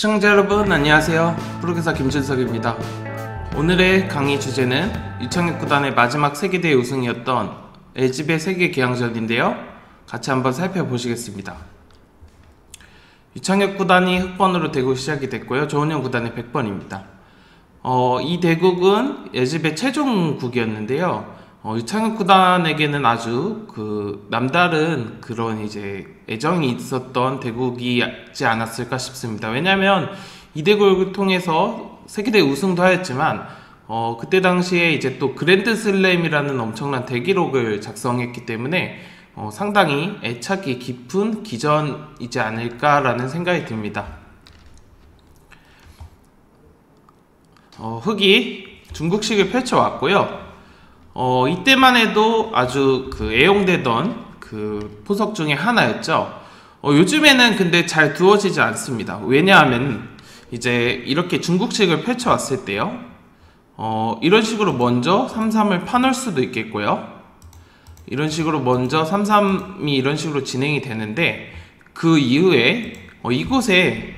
시청자 여러분 안녕하세요. 프로기사 김준석입니다. 오늘의 강의 주제는 유창혁 구단의 마지막 세계대회 우승이었던 LG배 세계 개항전인데요. 같이 한번 살펴보시겠습니다. 유창혁 구단이 흑번으로 대국 시작이 됐고요. 조은영 구단의 100번입니다. 이 대국은 LG배 최종국이었는데요. 유창혁 구단에게는 아주 남다른 그런 애정이 있었던 대국이지 않았을까 싶습니다. 왜냐하면 이 대국을 통해서 세계대회 우승도 하였지만 그때 당시에 또 그랜드슬램이라는 엄청난 대기록을 작성했기 때문에 상당히 애착이 깊은 기전이지 않을까라는 생각이 듭니다. 흑이 중국식을 펼쳐왔고요. 이때만 해도 아주 애용되던 포석 중에 하나였죠. 요즘에는 근데 잘 두어지지 않습니다. 왜냐하면 이렇게 중국식을 펼쳐왔을 때요. 이런 식으로 먼저 3-3을 파놓을 수도 있겠고요. 이런 식으로 먼저 3-3이 이런 식으로 진행이 되는데 그 이후에 이곳에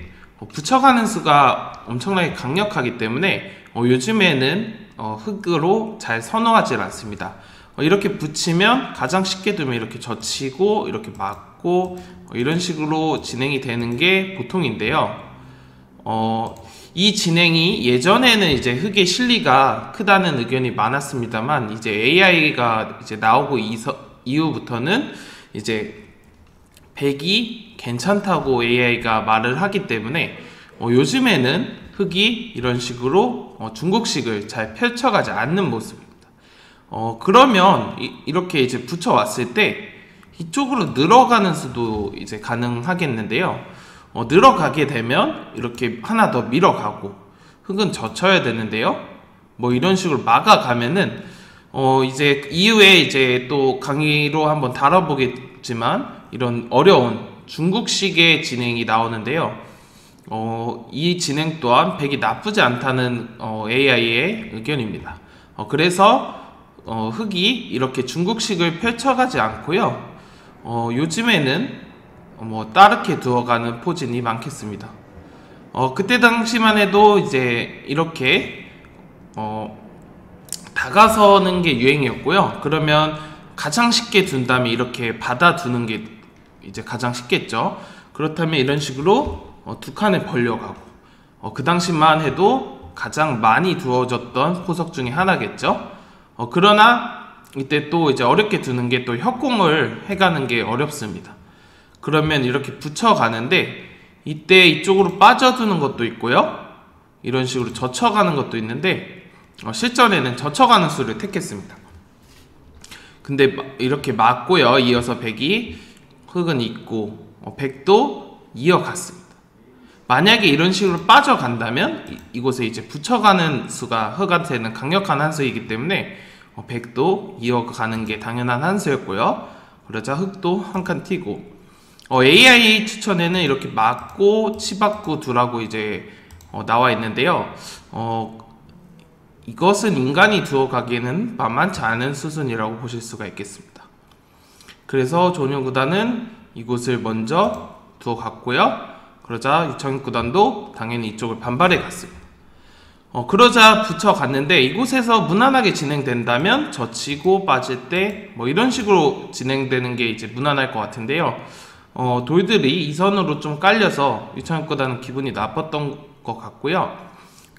붙여가는 수가 엄청나게 강력하기 때문에 요즘에는 흑으로 잘 선호하지 않습니다. 이렇게 붙이면 가장 쉽게 두면 이렇게 젖히고 이렇게 막고 이런 식으로 진행이 되는 게 보통인데요. 이 진행이 예전에는 흑의 실리가 크다는 의견이 많았습니다만 AI가 나오고 이후부터는 백이 괜찮다고 AI가 말을 하기 때문에 요즘에는 흑이 이런 식으로 중국식을 잘 펼쳐가지 않는 모습입니다. 그러면 이렇게 붙여왔을 때 이쪽으로 늘어가는 수도 가능하겠는데요. 늘어가게 되면 이렇게 하나 더 밀어가고 흑은 젖혀야 되는데요. 이런 식으로 막아가면은 이후에 또 강의로 한번 다뤄보겠지만 이런 어려운 중국식의 진행이 나오는데요. 이 진행 또한 백이 나쁘지 않다는 AI의 의견입니다. 그래서 흑이 이렇게 중국식을 펼쳐가지 않고요. 요즘에는 따르게 두어가는 포진이 많겠습니다. 그때 당시만 해도 이렇게 다가서는 게 유행이었고요. 그러면 가장 쉽게 둔다면 이렇게 받아두는 게 가장 쉽겠죠. 그렇다면 이런 식으로 두 칸을 벌려가고 그 당시만 해도 가장 많이 두어졌던 포석 중에 하나겠죠. 그러나 이때 또 어렵게 두는 게 또 협공을 해가는 게 어렵습니다. 그러면 이렇게 붙여가는데 이때 이쪽으로 빠져두는 것도 있고요. 이런 식으로 젖혀가는 것도 있는데 실전에는 젖혀가는 수를 택했습니다. 근데 이렇게 맞고요. 이어서 백이 흑은 있고 백도 이어갔습니다. 만약에 이런 식으로 빠져간다면 이곳에 붙여가는 수가 흑한테는 강력한 한 수이기 때문에 백도 이어가는 게 당연한 한 수였고요. 그러자 흑도 한 칸 튀고 AI 추천에는 이렇게 맞고 치받고 두라고 나와 있는데요. 이것은 인간이 두어가기에는 만만치 않은 수순이라고 보실 수가 있겠습니다. 그래서 조은영 구단은 이곳을 먼저 두어갔고요. 그러자 유창혁 구단도 당연히 이쪽을 반발해 갔습니다. 그러자 붙여갔는데 이곳에서 무난하게 진행된다면 젖히고 빠질 때 이런 식으로 진행되는 게 무난할 것 같은데요. 돌들이 이선으로 좀 깔려서 유창혁 구단은 기분이 나빴던 것 같고요.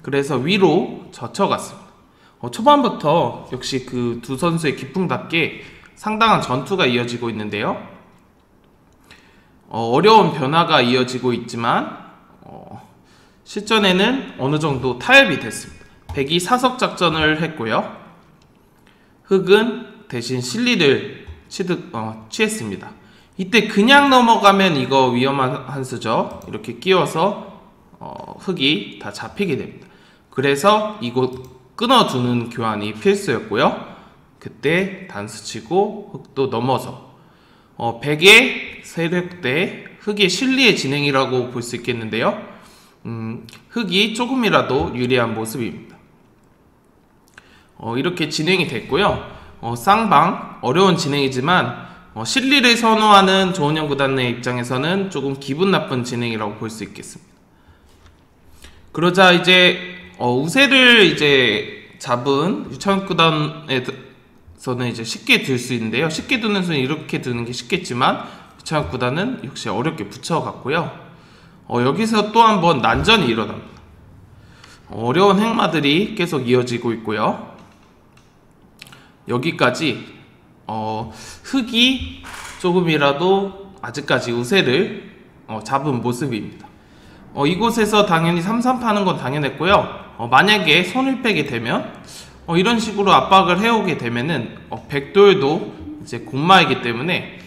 그래서 위로 젖혀갔습니다. 초반부터 역시 그 두 선수의 기풍답게 상당한 전투가 이어지고 있는데요. 어려운 변화가 이어지고 있지만 실전에는 어느 정도 타협이 됐습니다. 백이 사석 작전을 했고요. 흑은 대신 실리를 취했습니다. 이때 그냥 넘어가면 이거 위험한 한 수죠. 이렇게 끼워서 흑이 다 잡히게 됩니다. 그래서 이곳 끊어두는 교환이 필수였고요. 그때 단수 치고 흑도 넘어서 백의 세력대 흑의 실리의 진행이라고 볼 수 있겠는데요. 흑이 조금이라도 유리한 모습입니다. 이렇게 진행이 됐고요. 쌍방 어려운 진행이지만 실리를 선호하는 조은영 구단의 입장에서는 조금 기분 나쁜 진행이라고 볼 수 있겠습니다. 그러자 이제 우세를 이제 잡은 유창현 구단에서는 이제 쉽게 들 수 있는데요. 쉽게 두는 수는 이렇게 두는 게 쉽겠지만 유창현 구단은 역시 어렵게 붙여갔고요. 여기서 또 한 번 난전이 일어납니다. 어려운 행마들이 계속 이어지고 있고요. 여기까지 흑이 조금이라도 아직까지 우세를 잡은 모습입니다. 이곳에서 당연히 3-3 파는 건 당연했고요. 만약에 손을 빼게 되면 이런 식으로 압박을 해오게 되면은 백돌도 이제 곤마이기 때문에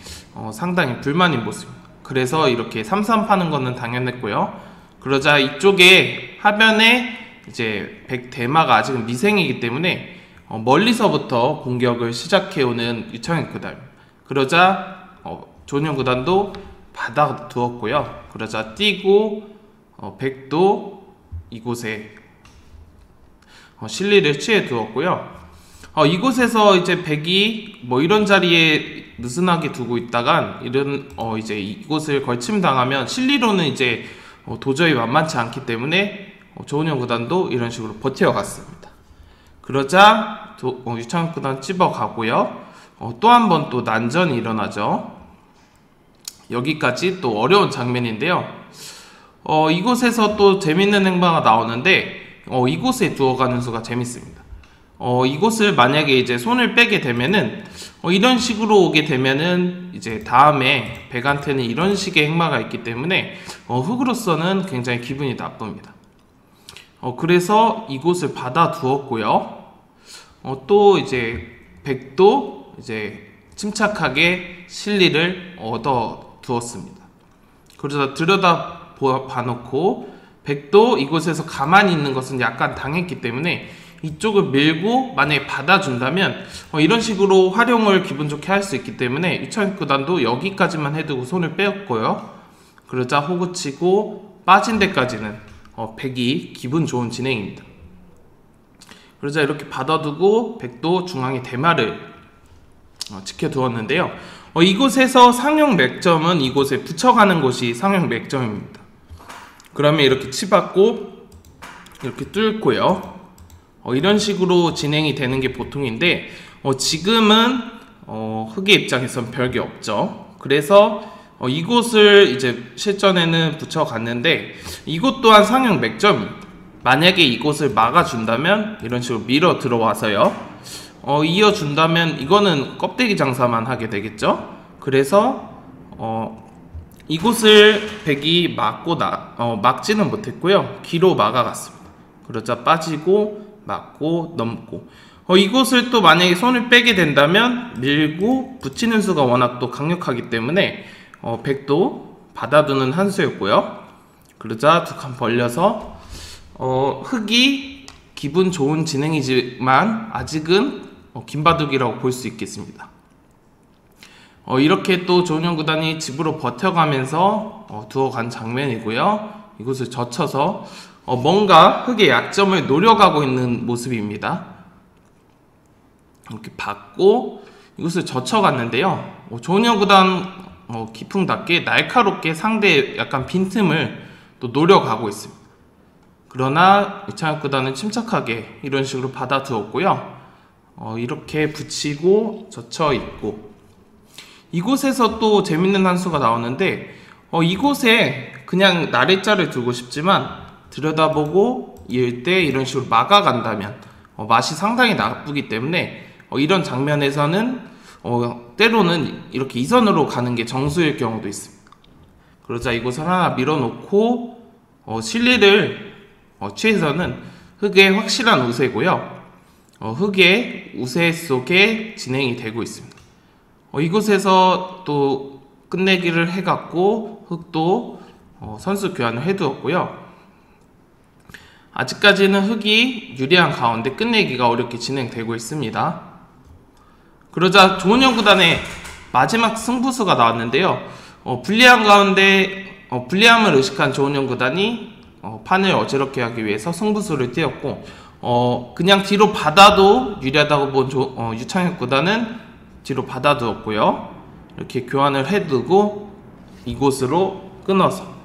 상당히 불만인 모습입니다. 그래서 이렇게 3-3 파는 거는 당연했고요. 그러자 이쪽에 하변에 이제 백대마가 아직은 미생이기 때문에 멀리서부터 공격을 시작해오는 유창현 구단. 그러자 조은현 구단도 받아두었고요. 그러자 뛰고 백도 이곳에 실리를 취해 두었고요. 이곳에서 이제 백이 뭐 이런 자리에 느슨하게 두고 있다간 이런 이제 이곳을 걸침당하면 실리로는 이제 도저히 만만치 않기 때문에 조은현 구단도 이런 식으로 버텨갔습니다. 그러자 유창현 구단 찝어가고요. 또 한 번 또 난전이 일어나죠. 여기까지 또 어려운 장면인데요. 이곳에서 또 재밌는 행방가 나오는데 이곳에 두어가는 수가 재밌습니다. 이곳을 만약에 이제 손을 빼게 되면은 이런 식으로 오게 되면은 이제 다음에 백한테는 이런 식의 행마가 있기 때문에 흑으로서는 굉장히 기분이 나쁩니다. 그래서 이곳을 받아두었고요. 또 이제 백도 이제 침착하게 실리를 얻어두었습니다. 그러자 들여다 봐놓고 백도 이곳에서 가만히 있는 것은 약간 당했기 때문에 이쪽을 밀고 만약에 받아준다면 이런 식으로 활용을 기분 좋게 할 수 있기 때문에 유창현 구단도 여기까지만 해두고 손을 빼었고요. 그러자 호구치고 빠진 데까지는 백이 기분 좋은 진행입니다. 그러자 이렇게 받아두고 백도 중앙에 대마를 지켜두었는데요. 이곳에서 상용 맥점은 이곳에 붙여가는 곳이 상용 맥점입니다. 그러면 이렇게 치받고 이렇게 뚫고요. 이런 식으로 진행이 되는 게 보통인데 지금은 흑의 입장에선 별게 없죠. 그래서 이곳을 이제 실전에는 붙여갔는데 이곳 또한 상용 맥점입니다. 만약에 이곳을 막아준다면 이런 식으로 밀어 들어와서요. 이어준다면 이거는 껍데기 장사만 하게 되겠죠. 그래서 이곳을 백이 막지는 못했고요. 기로 막아갔습니다. 그러자 빠지고 막고 넘고 이곳을 또 만약에 손을 빼게 된다면 밀고 붙이는 수가 워낙 또 강력하기 때문에 백도 받아두는 한 수였고요. 그러자 두 칸 벌려서 흑이 기분 좋은 진행이지만 아직은 긴바둑이라고 볼 수 있겠습니다. 이렇게 또 조은현 구단이 집으로 버텨가면서 두어간 장면이고요. 이곳을 젖혀서 뭔가 흑의 약점을 노려가고 있는 모습입니다. 이렇게 받고 이곳을 젖혀갔는데요. 조은현 구단 기풍답게 날카롭게 상대의 약간 빈틈을 또 노려가고 있습니다. 그러나 유창현 구단은 침착하게 이런 식으로 받아두었고요. 이렇게 붙이고 젖혀 있고 이곳에서 또 재밌는 한 수가 나오는데 이곳에 그냥 나래자를 두고 싶지만 들여다보고 이을 때 이런 식으로 막아간다면 맛이 상당히 나쁘기 때문에 이런 장면에서는 때로는 이렇게 이선으로 가는 게 정수일 경우도 있습니다. 그러자 이곳을 하나 밀어놓고 실리를 취해서는 흑의 확실한 우세고요. 흑의 우세 속에 진행이 되고 있습니다. 이곳에서 또 끝내기를 해갔고 흑도 선수 교환을 해두었고요. 아직까지는 흑이 유리한 가운데 끝내기가 어렵게 진행되고 있습니다. 그러자 조은현 구단의 마지막 승부수가 나왔는데요. 불리한 가운데 불리함을 의식한 조은현 구단이 판을 어지럽게 하기 위해서 승부수를 띄었고 그냥 뒤로 받아도 유리하다고 본 유창현 구단은 뒤로 받아두었고요. 이렇게 교환을 해두고 이곳으로 끊어서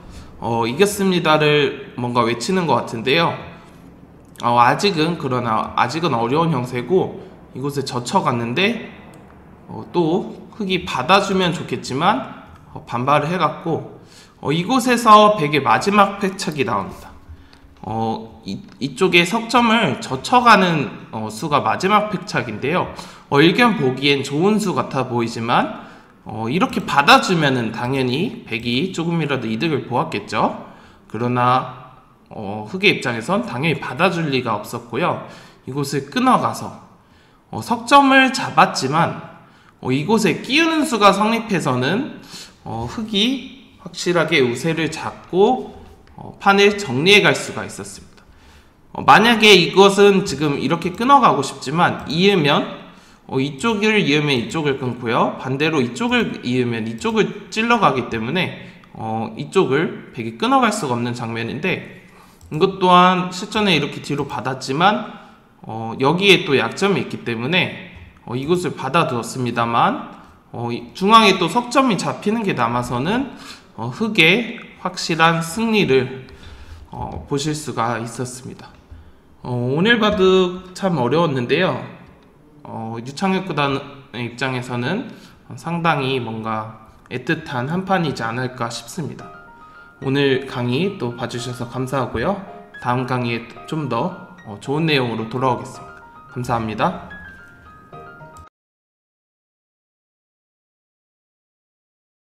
이겼습니다를 뭔가 외치는 것 같은데요. 아직은 어려운 형세고 이곳에 젖혀갔는데 또 흑이 받아주면 좋겠지만 반발을 해갔고 이곳에서 백의 마지막 패착이 나옵니다. 이쪽에 석점을 젖혀가는 수가 마지막 패착인데요. 일견 보기엔 좋은 수 같아 보이지만 이렇게 받아주면은 당연히 백이 조금이라도 이득을 보았겠죠. 그러나 흑의 입장에선 당연히 받아줄 리가 없었고요. 이곳을 끊어가서 석점을 잡았지만 이곳에 끼우는 수가 성립해서는 흑이 확실하게 우세를 잡고 판을 정리해 갈 수가 있었습니다. 만약에 이것은 지금 이렇게 끊어가고 싶지만 이으면 이쪽을 이으면 이쪽을 끊고요. 반대로 이쪽을 이으면 이쪽을 찔러가기 때문에 이쪽을 백이 끊어갈 수가 없는 장면인데 이것 또한 실전에 이렇게 뒤로 받았지만 여기에 또 약점이 있기 때문에 이곳을 받아두었습니다만 중앙에 또 석점이 잡히는 게 남아서는 흑의 확실한 승리를 보실 수가 있었습니다. 오늘 바둑 참 어려웠는데요. 유창혁 구단의 입장에서는 상당히 뭔가 애틋한 한판이지 않을까 싶습니다. 오늘 강의 또 봐주셔서 감사하고요. 다음 강의에 좀 더 좋은 내용으로 돌아오겠습니다. 감사합니다.